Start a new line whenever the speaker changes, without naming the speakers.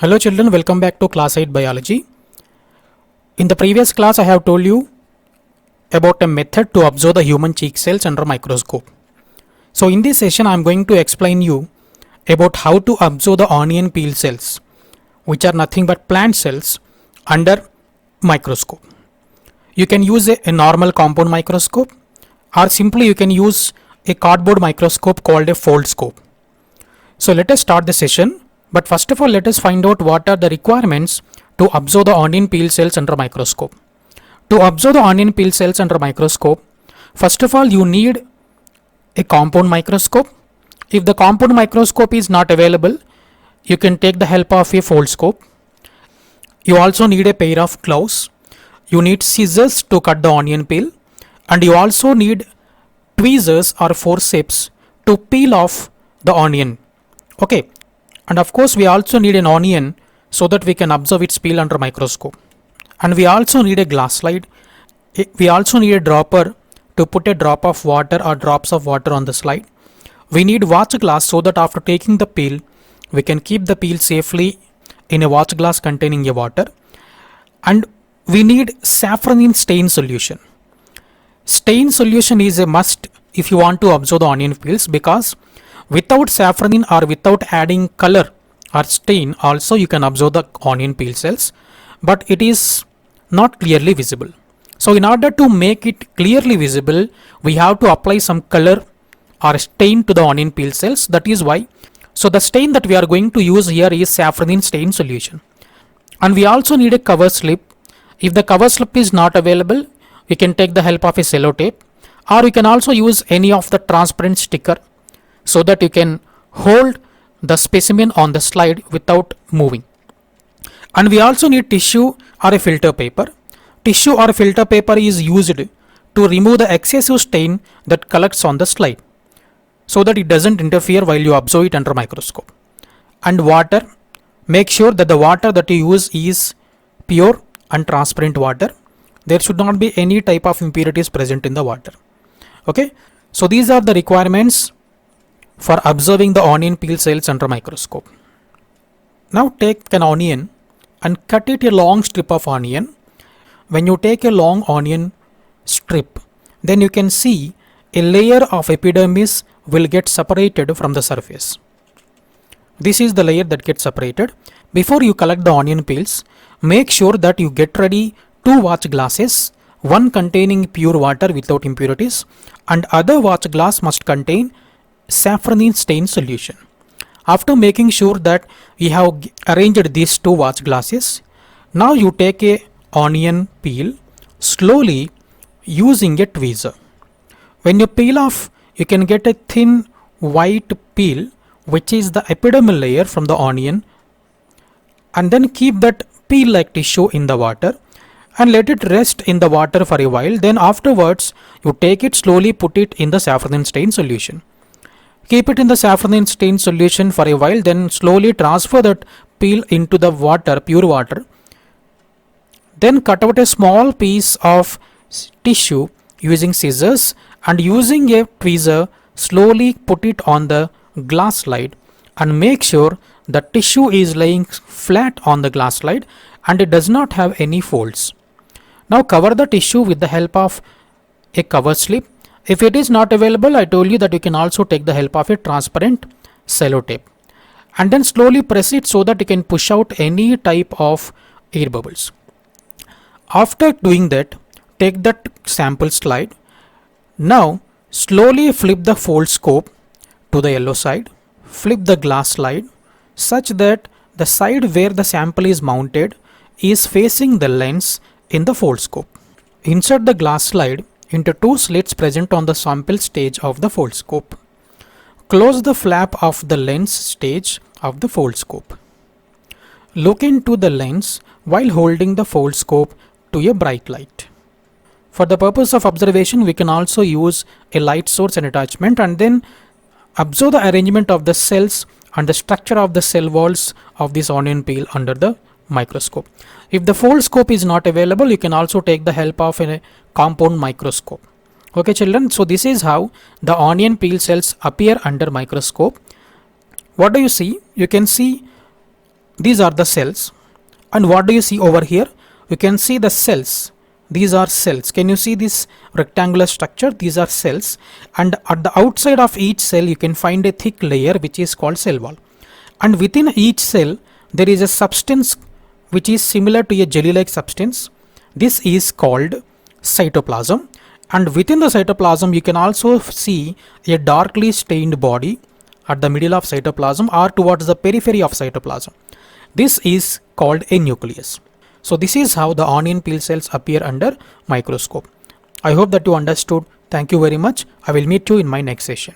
Hello children, welcome back to class 8 biology. In the previous class I have told you about a method to observe the human cheek cells under microscope. So in this session I am going to explain you about how to observe the onion peel cells, which are nothing but plant cells, under microscope. You can use a normal compound microscope, or simply you can use a cardboard microscope called a foldscope. So let us start the session. But first of all, let us find out what are the requirements to observe the onion peel cells under microscope. To observe the onion peel cells under microscope, first of all you need a compound microscope. If the compound microscope is not available, you can take the help of a foldscope. You also need a pair of gloves. You need scissors to cut the onion peel, and you also need tweezers or forceps to peel off the onion. Okay. And of course we also need an onion so that we can observe its peel under microscope. And we also need a glass slide. We also need a dropper to put a drop of water or drops of water on the slide. We need watch glass so that after taking the peel, we can keep the peel safely in a watch glass containing a water. And we need saffron stain solution. Stain solution is a must if you want to observe the onion peels, because without saffron or without adding color or stain also you can observe the onion peel cells, but it is not clearly visible. So in order to make it clearly visible, we have to apply some color or stain to the onion peel cells. That is why. So the stain that we are going to use here is saffron stain solution. And we also need a cover slip. If the cover slip is not available, we can take the help of a cello tape, or we can also use any of the transparent sticker, so that you can hold the specimen on the slide without moving. And we also need tissue or a filter paper. Tissue or filter paper is used to remove the excessive stain that collects on the slide, so that it doesn't interfere while you observe it under microscope. And water, make sure that the water that you use is pure and transparent water. There should not be any type of impurities present in the water. Okay, so these are the requirements for observing the onion peel cells under microscope. Now take an onion and cut it a long strip of onion. When you take a long onion strip, then you can see a layer of epidermis will get separated from the surface. This is the layer that gets separated. Before you collect the onion peels, make sure that you get ready 2 watch glasses, one containing pure water without impurities, and other watch glass must contain saffron stain solution. After making sure that we have arranged these 2 watch glasses, now you take a onion peel slowly using a tweezer. When you peel off, you can get a thin white peel, which is the epidermal layer from the onion, and then keep that peel like tissue in the water and let it rest in the water for a while. Then afterwards you take it slowly, put it in the saffron stain solution. Keep it in the saffron stain solution for a while, then slowly transfer that peel into the water, pure water. Then cut out a small piece of tissue using scissors, and using a tweezer slowly put it on the glass slide, and make sure the tissue is laying flat on the glass slide and it does not have any folds. Now cover the tissue with the help of a cover slip. If it is not available, I told you that you can also take the help of a transparent cello tape, and then slowly press it so that you can push out any type of air bubbles. After doing that, take that sample slide. Now slowly flip the foldscope to the yellow side, flip the glass slide such that the side where the sample is mounted is facing the lens in the foldscope. Insert the glass slide into 2 slits present on the sample stage of the foldscope. Close the flap of the lens stage of the foldscope. Look into the lens while holding the foldscope to a bright light. For the purpose of observation, we can also use a light source and attachment, and then observe the arrangement of the cells and the structure of the cell walls of this onion peel under the microscope. If the foldscope is not available, you can also take the help of a compound microscope. Okay children, so this is how the onion peel cells appear under microscope. What do you see? You can see these are the cells. And what do you see over here? You can see the cells. These are cells. Can you see this rectangular structure? These are cells, and at the outside of each cell you can find a thick layer which is called cell wall, and within each cell there is a substance which is similar to a jelly like substance. This is called cytoplasm, and within the cytoplasm you can also see a darkly stained body at the middle of cytoplasm or towards the periphery of cytoplasm. This is called a nucleus. So this is how the onion peel cells appear under microscope. I hope that you understood. Thank you very much. I will meet you in my next session.